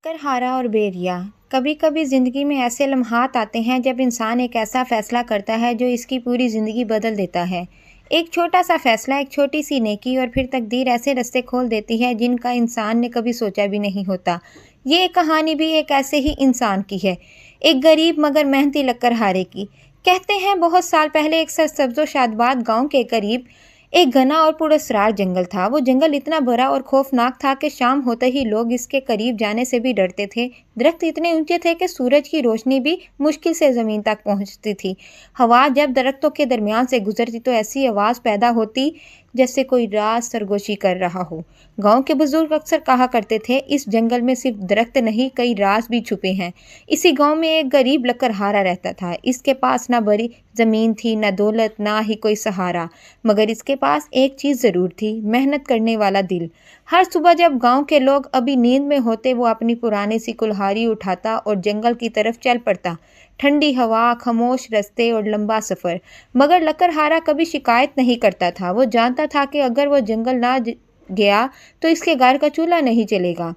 کرہارا اور بیریا۔ کبھی کبھی زندگی میں ایسے لمحات آتے ہیں جب انسان ایک ایسا فیصلہ کرتا ہے جو اس کی پوری زندگی بدل دیتا ہے۔ ایک چھوٹا سا فیصلہ، ایک چھوٹی سی نیکی اور پھر تقدیر ایسے رستے کھول دیتی ہے جن کا انسان نے کبھی سوچا بھی نہیں ہوتا۔ یہ کہانی بھی ایک ایسے ہی انسان کی ہے، ایک غریب مگر محنتی لکڑہارے کی۔ کہتے ہیں بہت سال پہلے ایک سرسبز و شاداباد گاؤں کے قریب ایک گھنا اور پراسرار جنگل تھا۔ وہ جنگل اتنا بڑا اور خوفناک تھا کہ شام ہوتے ہی لوگ اس کے قریب جانے سے بھی ڈرتے تھے۔ درخت اتنے اونچے تھے کہ سورج کی روشنی بھی مشکل سے زمین تک پہنچتی تھی۔ ہوا جب درختوں کے درمیان سے گزرتی تو ایسی آواز پیدا ہوتی جیسے کوئی راز سرگوشی کر رہا ہو۔ گاؤں کے بزرگ اکثر کہا کرتے تھے، اس جنگل میں صرف درخت نہیں، کئی راز بھی چھپے ہیں۔ اسی گاؤں میں ایک غریب لکڑہارا رہتا تھا۔ اس کے پاس نہ بڑی زمین تھی، نہ دولت، نہ ہی کوئی سہارا، مگر اس کے پاس ایک چیز ضرور تھی، محنت کرنے والا دل۔ ہر صبح جب گاؤں کے لوگ ابھی نیند میں ہوتے، وہ اپنی پرانی سی کلہاڑی اٹھاتا اور جنگل کی طرف چل پڑتا۔ ٹھنڈی ہوا، خاموش رستے اور لمبا سفر، مگر لکڑہارا کبھی شکایت نہیں کرتا تھا۔ وہ جانتا تھا کہ اگر وہ جنگل نہ گیا تو اس کے گھر کا چولہا نہیں چلے گا۔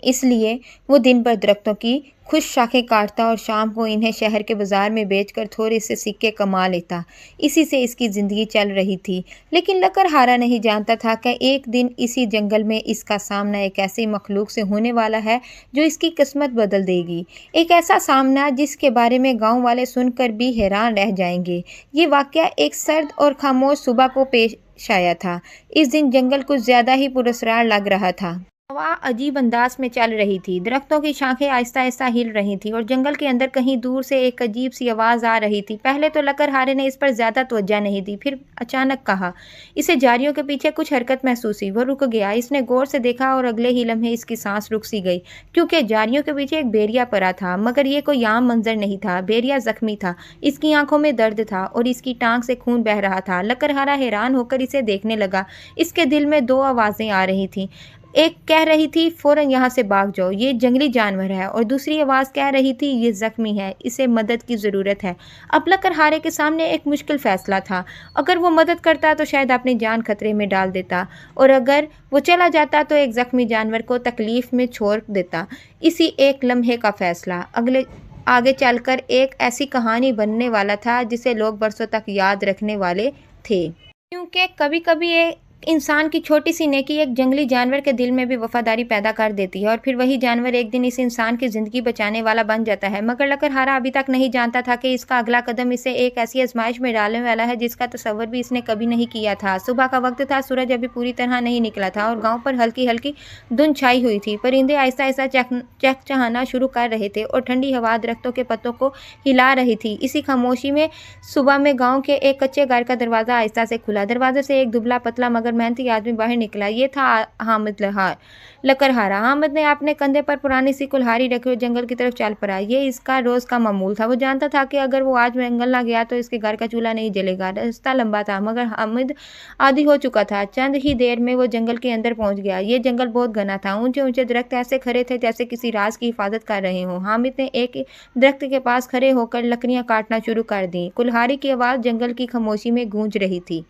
اس لیے وہ دن بھر درختوں کی خشک شاخیں کاٹتا اور شام کو انہیں شہر کے بازار میں بیچ کر تھوڑے سے سکے کما لیتا۔ اسی سے اس کی زندگی چل رہی تھی۔ لیکن لکڑہارا نہیں جانتا تھا کہ ایک دن اسی جنگل میں اس کا سامنا ایک ایسی مخلوق سے ہونے والا ہے جو اس کی قسمت بدل دے گی۔ ایک ایسا سامنا جس کے بارے میں گاؤں والے سن کر بھی حیران رہ جائیں گے۔ یہ واقعہ ایک سرد اور خاموش صبح کو پیش آیا تھا۔ اس دن جنگل کچھ زیادہ ہی پراسرار لگ رہا تھا۔ ہوا عجیب انداز میں چل رہی تھی، درختوں کی شاخیں آہستہ آہستہ ہل رہی تھیں اور جنگل کے اندر کہیں دور سے ایک عجیب سی آواز آ رہی تھی۔ پہلے تو لکڑہارے نے اس پر زیادہ توجہ نہیں دی، پھر اچانک کہا۔ اسے جھاڑیوں کے پیچھے کچھ حرکت محسوس ہوئی۔ وہ رک گیا۔ اس نے غور سے دیکھا اور اگلے ہی لمحے اس کی سانس رک سی گئی، کیونکہ جھاڑیوں کے پیچھے ایک بیریا پڑا تھا۔ مگر یہ کوئی عام منظر نہیں تھا۔ بیریا زخمی تھا، اس کی آنکھوں میں درد تھا اور اس کی ٹانگ سے خون بہہ رہا تھا۔ لکڑہارا حیران ہو کر اسے دیکھنے لگا۔ اس کے دل میں دو آوازیں آ رہی تھیں۔ ایک کہہ رہی تھی، فوراً یہاں سے بھاگ جاؤ، یہ جنگلی جانور ہے، اور دوسری آواز کہہ رہی تھی، یہ زخمی ہے، اسے مدد کی ضرورت ہے۔ اب لکڑہارے کے سامنے ایک مشکل فیصلہ تھا۔ اگر وہ مدد کرتا تو شاید اپنی جان خطرے میں ڈال دیتا، اور اگر وہ چلا جاتا تو ایک زخمی جانور کو تکلیف میں چھوڑ دیتا۔ اسی ایک لمحے کا فیصلہ آگے چل کر ایک ایسی کہانی بننے والا تھا جسے لوگ برسوں تک یاد رکھنے والے تھے۔ کیونکہ کبھی کبھی ایک انسان کی چھوٹی سی نیکی ایک جنگلی جانور کے دل میں بھی وفاداری پیدا کر دیتی ہے، اور پھر وہی جانور ایک دن اس انسان کی زندگی بچانے والا بن جاتا ہے۔ مگر لکڑہارا ابھی تک نہیں جانتا تھا کہ اس کا اگلا قدم اسے ایک ایسی آزمائش میں ڈالنے والا ہے جس کا تصور بھی اس نے کبھی نہیں کیا تھا۔ صبح کا وقت تھا، سورج ابھی پوری طرح نہیں نکلا تھا اور گاؤں پر ہلکی ہلکی دھند چھائی ہوئی تھی۔ پرندے آہستہ آہستہ چہچہانا شروع کر رہے تھے اور ٹھنڈی ہوا درختوں کے پتوں کو ہلا رہی تھی۔ اسی خاموشی میں صبح میں گاؤں کے ایک کچے گھر کا دروازہ آہستہ سے کھلا۔ دروازے سے ایک دبلا پتلا مگر محنتی آدمی باہر نکلا۔ یہ تھا حامد لکڑہارا۔ حامد نے اپنے کندھے پر پرانی سی کلہاڑی رکھی اور جنگل کی طرف چل پڑا۔ یہ اس کا روز کا معمول تھا۔ وہ جانتا تھا کہ اگر وہ آج جنگل نہ گیا تو اس کے گھر کا چولہا نہیں جلے گا۔ راستہ لمبا تھا مگر حامد عادی ہو چکا تھا۔ چند ہی دیر میں وہ جنگل کے اندر پہنچ گیا۔ یہ جنگل بہت گھنا تھا، اونچے اونچے درخت ایسے کھڑے تھے جیسے کسی راز کی حفاظت کر رہے ہوں۔ حامد نے ایک درخت کے پاس کھڑے ہو کر لکڑیاں کاٹنا شروع کر دیں۔ کلہاڑی کی آواز جنگل کی خاموشی میں گونج رہی تھی۔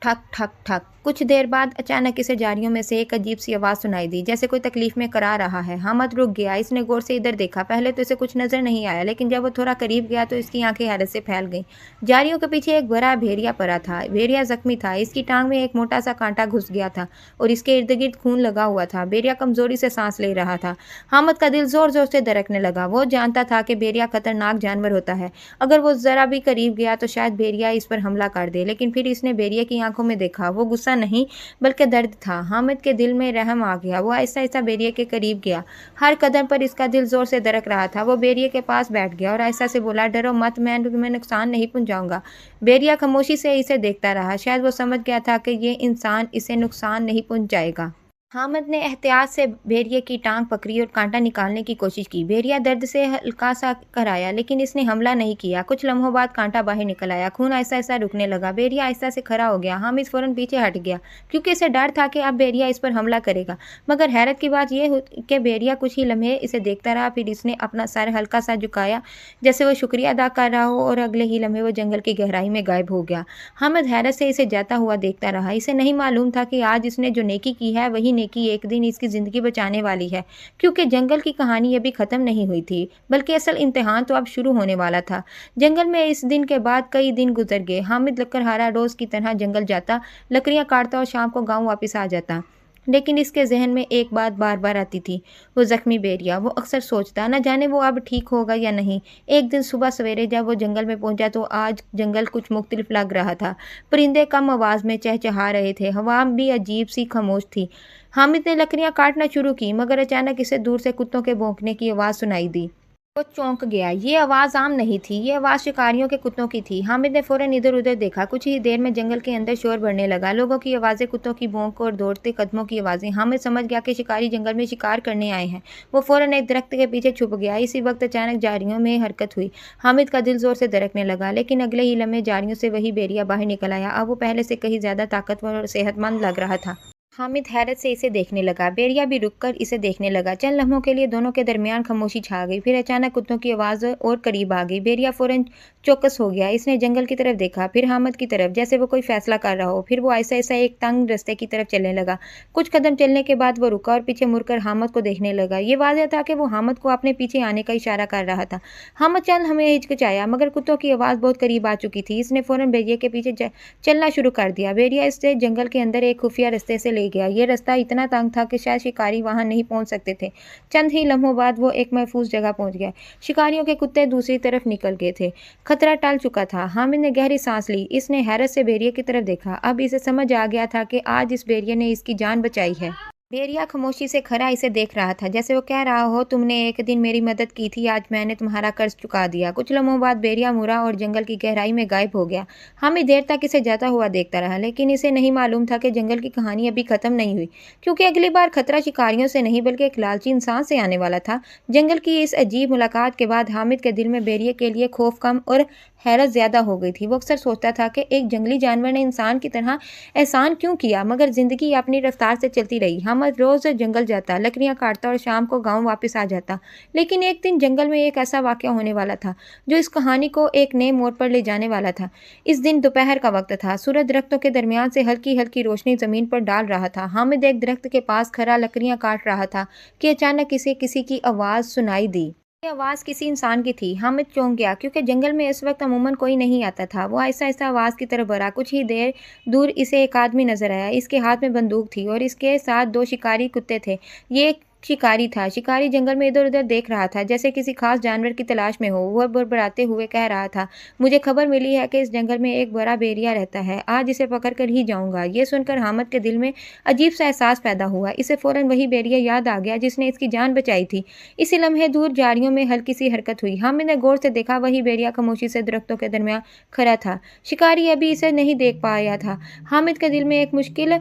ٹھک ٹھک ٹھک۔ کچھ دیر بعد اچانک اسے جھاڑیوں میں سے ایک عجیب سی آواز سنائی دی، جیسے کوئی تکلیف میں کرا رہا ہے۔ حامد رک گیا۔ اس نے غور سے ادھر دیکھا۔ پہلے تو اسے کچھ نظر نہیں آیا، لیکن جب وہ تھوڑا قریب گیا تو اس کی آنکھیں حیرت سے پھیل گئیں۔ جھاڑیوں کے پیچھے ایک بڑا بھیڑیا پڑا تھا۔ بھیڑیا زخمی تھا، اس کی ٹانگ میں ایک موٹا سا کانٹا گھس گیا تھا اور اس کے ارد گرد خون لگا ہوا تھا۔ بھیڑیا کمزوری سے سانس لے رہا تھا۔ حامد کا دل زور زور سے دھڑکنے لگا۔ وہ جانتا تھا کہ بھیڑیا خطرناک جانور ہوتا ہے۔ اگر وہ ذرا بھی قریب گیا تو شاید بھیڑیا اس پر حملہ کر دے، لیکن پھر اس نے بھیڑیا کی آنکھوں میں دیکھا۔ وہ غصہ نہیں بلکہ درد تھا۔ حامد کے دل میں رحم آ گیا۔ وہ آہستہ آہستہ بھیڑیے کے قریب گیا۔ ہر قدم پر اس کا دل زور سے دھڑک رہا تھا۔ وہ بھیڑیے کے پاس بیٹھ گیا اور آہستہ سے بولا، ڈرو مت، میں تمہیں نقصان نہیں پہنچاؤں گا۔ بھیڑیا خاموشی سے اسے دیکھتا رہا۔ شاید وہ سمجھ گیا تھا کہ یہ انسان اسے نقصان نہیں پہنچائے گا۔ حامد نے احتیاط سے بھیڑیے کی ٹانگ پکڑی اور کانٹا نکالنے کی کوشش کی۔ بھیڑیا درد سے ہلکا سا کرایا، لیکن اس نے حملہ نہیں کیا۔ کچھ لمحوں بعد کانٹا باہر نکل آیا۔ خون آہستہ آہستہ رکنے لگا۔ بھیڑیا آہستہ سے کھڑا ہو گیا۔ حامد فوراً پیچھے ہٹ گیا کیونکہ اسے ڈر تھا کہ اب بھیڑیا اس پر حملہ کرے گا۔ مگر حیرت کی بات یہ ہوئی کہ بھیڑیا کچھ ہی لمحے اسے دیکھتا رہا، پھر اس نے اپنا سر ہلکا سا جھکایا جیسے وہ شکریہ ادا کر رہا ہو، اور اگلے ہی لمحے وہ جنگل کی گہرائی میں غائب ہو گیا۔ حامد حیرت سے اسے جاتا ہوا دیکھتا رہا۔ اسے نہیں معلوم تھا کہ آج اس نے جو نیکی کی ہے وہی نیکی एक दिन इसकी ज़िंदगी बचाने वाली है, क्योंकि जंगल की कहानी अभी ख़त्म नहीं हुई थी, बल्कि असल इम्तिहान तो अब शुरू होने वाला था। जंगल में इस दिन के बाद कई दिन गुजर गए। हामिद लकड़हारा रोज़ की तरह जंगल जाता, लकड़ियाँ काटता और शाम को गाँव वापस आ जाता। लेकिन इसके ज़हन में एक बात बार-बार आती थी, वो ज़ख्मी बेरिया। वो अक्सर सोचता, न जाने वो अब ठीक होगा या नहीं। एक दिन सुबह सवेरे जब वो जंगल में पहुंचा तो आज जंगल कुछ मुख्तलिफ लग रहा था। परिंदे कम आवाज़ में चहचहा रहे थे, हवा भी अजीब सी खामोश थी। हामिद ने लकड़ियाँ काटना शुरू की, मगर अचानक इसे दूर से कुत्तों के भौंकने की आवाज़ सुनाई दी। वो चौंक गया। ये आवाज़ आम नहीं थी, ये आवाज़ शिकारियों के कुत्तों की थी। हामिद ने फ़ौरन इधर-उधर देखा। कुछ ही देर में जंगल के अंदर शोर बढ़ने लगा। लोगों की आवाज़ें, कुत्तों की भौंक और दौड़ते कदमों की आवाज़ें। हामिद समझ गया कि शिकारी जंगल में शिकार करने आए हैं। वो फ़ौरन एक दरख्त के पीछे छुप गया। इसी वक्त अचानक झाड़ियों में हरकत हुई। हामिद का दिल ज़ोर से धड़कने लगा, लेकिन अगले ही लम्हे झाड़ियों से वही बेरिया बाहर निकल आया। अब वो पहले से कहीं ज़्यादा ताकतवर और सेहतमंद लग रहा था। हामिद हैरत से इसे देखने लगा। बेरिया भी रुककर इसे देखने लगा। चंद लम्हों के लिए दोनों के दरमियान खामोशी छा गई। फिर अचानक कुत्तों की आवाज़ और करीब आ गई। बेरिया फ़ौरन चौकस हो गया। इसने जंगल की तरफ देखा, फिर हामिद की तरफ, जैसे वो कोई फैसला कर रहा हो। फिर वो ऐसा एक तंग रास्ते की तरफ चलने लगा। कुछ कदम चलने के बाद वो रुका और पीछे मुड़कर हामिद को देखने लगा। ये वाज़ेह था कि वो हामिद को अपने पीछे आने का इशारा कर रहा था। हामिद चंद हमें हिचकिचाया, मगर कुत्तों की आवाज़ बहुत करीब आ चुकी थी। इसने फ़ौरन बेरिया के पीछे चलना शुरू कर दिया। बेरिया इसे जंगल के अंदर एक खुफिया रास्ते से ले गया। ये रास्ता इतना तंग था कि शायद शिकारी वहां नहीं पहुंच सकते थे। चंद ही लम्हों बाद वो एक महफूज जगह पहुंच गया। शिकारियों के कुत्ते दूसरी तरफ निकल गए थे। खतरा टल चुका था। हामिद ने गहरी सांस ली। इसने हैरत से बेरिया की तरफ देखा। अब इसे समझ आ गया था कि आज इस बेरिया ने इसकी जान बचाई है। बेरिया खामोशी से खड़ा इसे देख रहा था, जैसे वो कह रहा हो, तुमने एक दिन मेरी मदद की थी, आज मैंने तुम्हारा कर्ज चुका दिया। कुछ लम्हों बाद बेरिया मुड़ा और जंगल की गहराई में गायब हो गया। हामिद देर तक इसे जाता हुआ देखता रहा, लेकिन इसे नहीं मालूम था कि जंगल की कहानी अभी खत्म नहीं हुई, क्योंकि अगली बार खतरा शिकारियों से नहीं बल्कि एक लालची इंसान से आने वाला था। जंगल की इस अजीब मुलाकात के बाद हामिद के दिल में बेरिया के लिए खौफ कम और हैरत ज़्यादा हो गई थी। वो अक्सर सोचता था कि एक जंगली जानवर ने इंसान की तरह एहसान क्यों किया, मगर ज़िंदगी अपनी रफ्तार से चलती रही। हामिद रोज़ जंगल जाता, लकड़ियाँ काटता और शाम को गांव वापस आ जाता। लेकिन एक दिन जंगल में एक ऐसा वाक़या होने वाला था जो इस कहानी को एक नए मोड़ पर ले जाने वाला था। इस दिन दोपहर का वक्त था। सूरज दरख्तों के दरमियान से हल्की हल्की रोशनी ज़मीन पर डाल रहा था। हामिद एक दरख्त के पास खड़ा लकड़ियाँ काट रहा था कि अचानक इसे किसी की आवाज़ सुनाई दी। ये आवाज़ किसी इंसान की थी। हामिद चौंक गया, क्योंकि जंगल में इस वक्त अमूमन कोई नहीं आता था। वो आहिस्ता आहिस्ता आवाज़ की तरफ बढ़ा। कुछ ही देर दूर इसे एक आदमी नजर आया। इसके हाथ में बंदूक थी और इसके साथ दो शिकारी कुत्ते थे। ये एक शिकारी था। शिकारी जंगल में इधर उधर देख रहा था, जैसे किसी खास जानवर की तलाश में हो। वह बड़बड़ाते हुए कह रहा था, मुझे खबर मिली है कि इस जंगल में एक बड़ा बेरिया रहता है, आज इसे पकड़ कर ही जाऊंगा। ये सुनकर हामिद के दिल में अजीब सा एहसास पैदा हुआ। इसे फौरन वही बेरिया याद आ गया जिसने इसकी जान बचाई थी। इसी लम्हे दूर झाड़ियों में हल्की सी हरकत हुई। हामिद ने गौर से देखा, वही बेरिया खामोशी से दरख्तों के दरमियान खड़ा था। शिकारी अभी इसे नहीं देख पाया था। हामिद के दिल में एक मुश्किल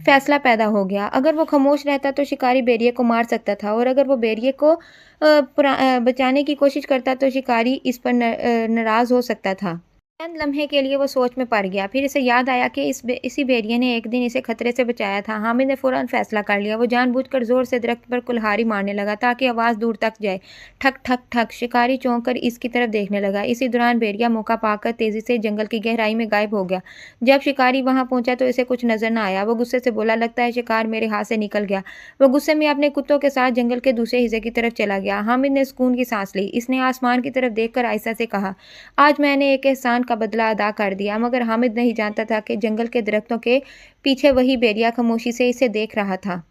फैसला पैदा हो गया। अगर वो खामोश रहता तो शिकारी बेरिए को मार सकता था, और अगर वो बेरिए को बचाने की कोशिश करता तो शिकारी इस पर नाराज़ हो सकता था। चंद लम्हे के लिए वो सोच में पड़ गया। फिर इसे याद आया कि इसी बेरिए ने एक दिन इसे खतरे से बचाया था। हामिद ने फौरन फैसला कर लिया। वो जानबूझकर जोर से दरख्त पर कुल्हाड़ी मारने लगा ताकि आवाज़ दूर तक जाए। ठक ठक ठक। शिकारी चौंक कर इसकी तरफ देखने लगा। इसी दौरान बेरिया मौका पाकर तेजी से जंगल की गहराई में गायब हो गया। जब शिकारी वहां पहुंचा तो इसे कुछ नजर न आया। वो गुस्से से बोला, लगता है शिकार मेरे हाथ से निकल गया। वो गुस्से में अपने कुत्तों के साथ जंगल के दूसरे हिस्से की तरफ चला गया। हामिद ने सुकून की सांस ली। इसने आसमान की तरफ देखकर आहिस्ता से कहा, आज मैंने एक एहसान का बदला अदा कर दिया। मगर हामिद नहीं जानता था कि जंगल के दरख्तों के पीछे वही बेरिया खामोशी से इसे देख रहा था।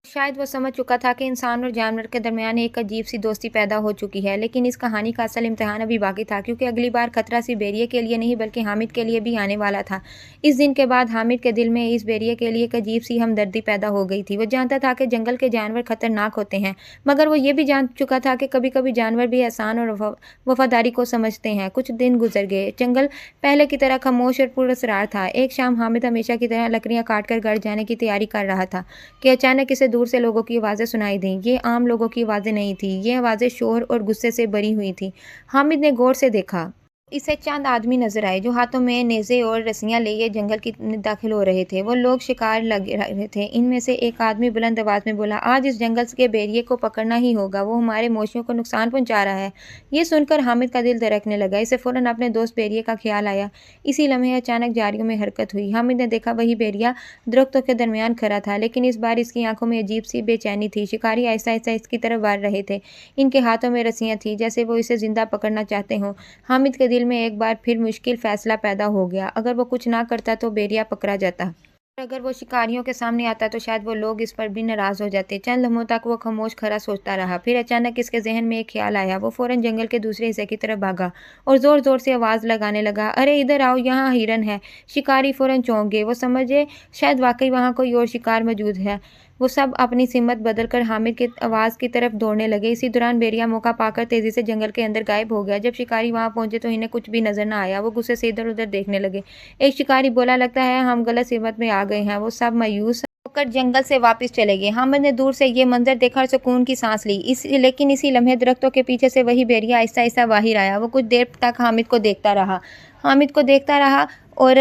शायद वो समझ चुका था कि इंसान और जानवर के दरमियान एक अजीब सी दोस्ती पैदा हो चुकी है। लेकिन इस कहानी का असल इम्तिहान अभी बाकी था, क्योंकि अगली बार खतरा सिर्फ बेरिया के लिए नहीं बल्कि हामिद के लिए भी आने वाला था। इस दिन के बाद हामिद के दिल में इस बेरिया के लिए एक अजीब सी हमदर्दी पैदा हो गई थी। वो जानता था कि जंगल के जानवर खतरनाक होते हैं, मगर वो ये भी जान चुका था कि कभी कभी जानवर भी एहसान और वफादारी को समझते हैं। कुछ दिन गुजर गए। जंगल पहले की तरह खामोश और पुरअसरार था। एक शाम हामिद हमेशा की तरह लकड़ियाँ काट कर घर जाने की तैयारी कर रहा था कि अचानक इसे दूर से लोगों की आवाज़ें सुनाई दी। ये आम लोगों की आवाज़ें नहीं थी। ये आवाज़ें शोर और गुस्से से भरी हुई थी। हामिद ने गौर से देखा। इसे चंद आदमी नजर आए जो हाथों में नेज़े और रस्सियां लिए जंगल की दाखिल हो रहे थे। वो लोग शिकार लगे रहे थे। इनमें से एक आदमी बुलंद आवाज में बोला, आज इस जंगल के भेड़िए को पकड़ना ही होगा, वो हमारे मवेशियों को नुकसान पहुंचा रहा है। ये सुनकर हामिद का दिल धड़कने लगा। इसे फौरन अपने दोस्त भेड़िए का ख्याल आया। इसी लम्हे अचानक झाड़ियों में हरकत हुई। हामिद ने देखा वही भेड़िया दरख्तों के दरमियान खड़ा था, लेकिन इस बार इसकी आंखों में अजीब सी बेचैनी थी। शिकारी आहिस्ता आहिस्ता इसकी तरफ बढ़ रहे थे। इनके हाथों में रस्सियां थी, जैसे वो इसे जिंदा पकड़ना चाहते हों। हामिद के दिल में एक बार फिर मुश्किल फैसला पैदा हो गया। अगर वो कुछ ना करता तो भेड़िया पकड़ा जाता, और अगर वो शिकारियों के सामने आता तो शायद वो लोग इस पर भी नाराज हो जाते। चंद लम्हों तक वो खामोश खड़ा सोचता रहा। फिर अचानक इसके जहन में एक ख्याल आया। वो फौरन जंगल के दूसरे हिस्से की तरफ भागा और जोर जोर से आवाज लगाने लगा, अरे इधर आओ, यहाँ हिरन है। शिकारी फौरन चौंक गए। वो समझे शायद वाकई वहाँ कोई और शिकार मौजूद है। वो सब अपनी सिमत बदलकर हामिद की आवाज़ की तरफ दौड़ने लगे। इसी दौरान भेड़िया मौका पाकर तेजी से जंगल के अंदर गायब हो गया। जब शिकारी वहां पहुंचे तो इन्हें कुछ भी नजर न आया। वो गुस्से से इधर उधर देखने लगे। एक शिकारी बोला, लगता है हम गलत सिमत में आ गए हैं। वो सब मायूस होकर जंगल से वापस चले गए। हामिद ने दूर से ये मंजर देखा और सुकून की सांस ली। लेकिन इसी लम्हे दरख्तों के पीछे से वही भेड़िया आहिस्ता आहिस्ता बाहर आया। वो कुछ देर तक हामिद को देखता रहा और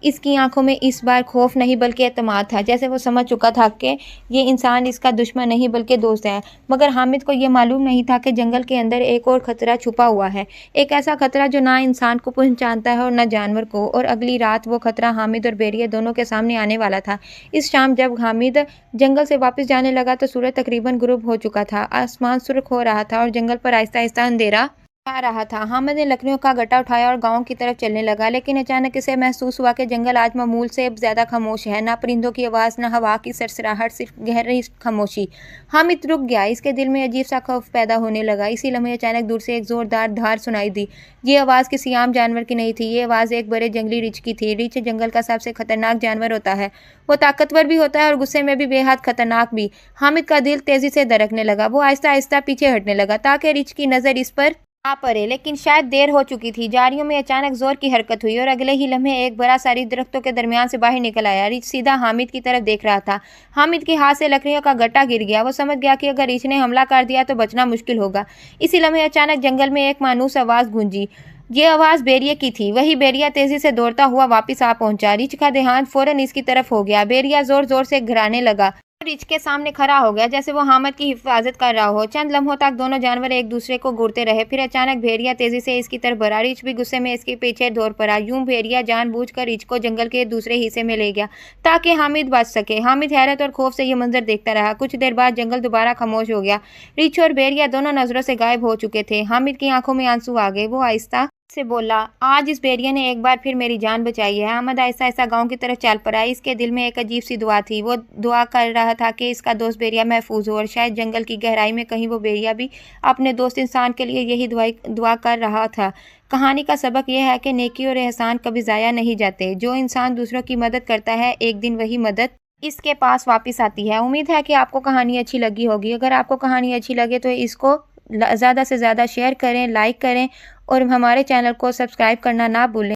इसकी आंखों में इस बार खौफ नहीं बल्कि एतमाद था, जैसे वो समझ चुका था कि ये इंसान इसका दुश्मन नहीं बल्कि दोस्त है। मगर हामिद को ये मालूम नहीं था कि जंगल के अंदर एक और खतरा छुपा हुआ है, एक ऐसा खतरा जो ना इंसान को पहचानता है और ना जानवर को। और अगली रात वो खतरा हामिद और भेड़िया दोनों के सामने आने वाला था। इस शाम जब हामिद जंगल से वापस जाने लगा तो सूरज तकरीबन गुरूब हो चुका था। आसमान सुर्ख हो रहा था और जंगल पर आहिस्ता आहिस्ता अंधेरा आ रहा था। हामिद ने लकड़ियों का गट्टा उठाया और गांव की तरफ चलने लगा, लेकिन अचानक इसे महसूस हुआ कि जंगल आज मामूल से ज्यादा खामोश है। ना परिंदों की आवाज़, ना हवा की सरसराहट, सिर्फ गहरी खामोशी। हामिद रुक गया। इसके दिल में अजीब सा खौफ पैदा होने लगा। इसी लम्हे अचानक दूर से एक जोरदार धार सुनाई दी। ये आवाज़ किसी आम जानवर की नहीं थी। ये आवाज़ एक बड़े जंगली रीछ की थी। रीछ जंगल का सबसे खतरनाक जानवर होता है। वो ताकतवर भी होता है और गुस्से में भी बेहद खतरनाक भी। हामिद का दिल तेजी से धड़कने लगा। वो आहिस्ता आहिस्ता पीछे हटने लगा ताकि रीछ की नज़र इस पर आ पड़े, लेकिन शायद देर हो चुकी थी। झाड़ियों में अचानक जोर की हरकत हुई और अगले ही लम्हे एक बड़ा सारी दरख्तों के दरमियान से बाहर निकल आया। रीछ सीधा हामिद की तरफ देख रहा था। हामिद के हाथ से लकड़ियों का गट्टा गिर गया। वो समझ गया कि अगर रीछ ने हमला कर दिया तो बचना मुश्किल होगा। इसी लम्हे अचानक जंगल में एक मायूस आवाज़ गूंजी। ये आवाज़ भेड़िया की थी। वही भेड़िया तेजी से दौड़ता हुआ वापस आ पहुंचा। रीछ का ध्यान फौरन इसकी तरफ हो गया। भेड़िया जोर जोर से घुराने लगा। रीछ के सामने खड़ा हो गया जैसे वो हामिद की हिफाजत कर रहा हो। चंद लम्हों तक दोनों जानवर एक दूसरे को घूरते रहे। फिर अचानक भेड़िया तेजी से इसकी तरफ बढ़ा। रीछ भी गुस्से में इसके पीछे दौड़ पड़ा। यूं भेड़िया जानबूझकर रीछ को जंगल के दूसरे हिस्से में ले गया ताकि हामिद बच सके। हामिद हैरत और खौफ से ये मंजर देखता रहा। कुछ देर बाद जंगल दोबारा खामोश हो गया। रीछ और भेड़िया दोनों नजरों से गायब हो चुके थे। हामिद की आंखों में आंसू आ गए। वो आहिस्ता से बोला, आज इस भेड़िया ने एक बार फिर मेरी जान बचाई है। हामिद आहिस्ता आहिस्ता गांव की तरफ चल पड़ा। इसके दिल में एक अजीब सी दुआ थी। वो दुआ कर रहा था कि इसका दोस्त भेड़िया महफूज हो और शायद जंगल की गहराई में कहीं वो भेड़िया भी अपने दोस्त इंसान के लिए यही दुआ कर रहा था। कहानी का सबक यह है कि नेकी और एहसान कभी ज़ाया नहीं जाते। जो इंसान दूसरों की मदद करता है, एक दिन वही मदद इसके पास वापस आती है। उम्मीद है कि आपको कहानी अच्छी लगी होगी। अगर आपको कहानी अच्छी लगे तो इसको ज़्यादा से ज़्यादा शेयर करें, लाइक करें और हमारे चैनल को सब्सक्राइब करना ना भूलें।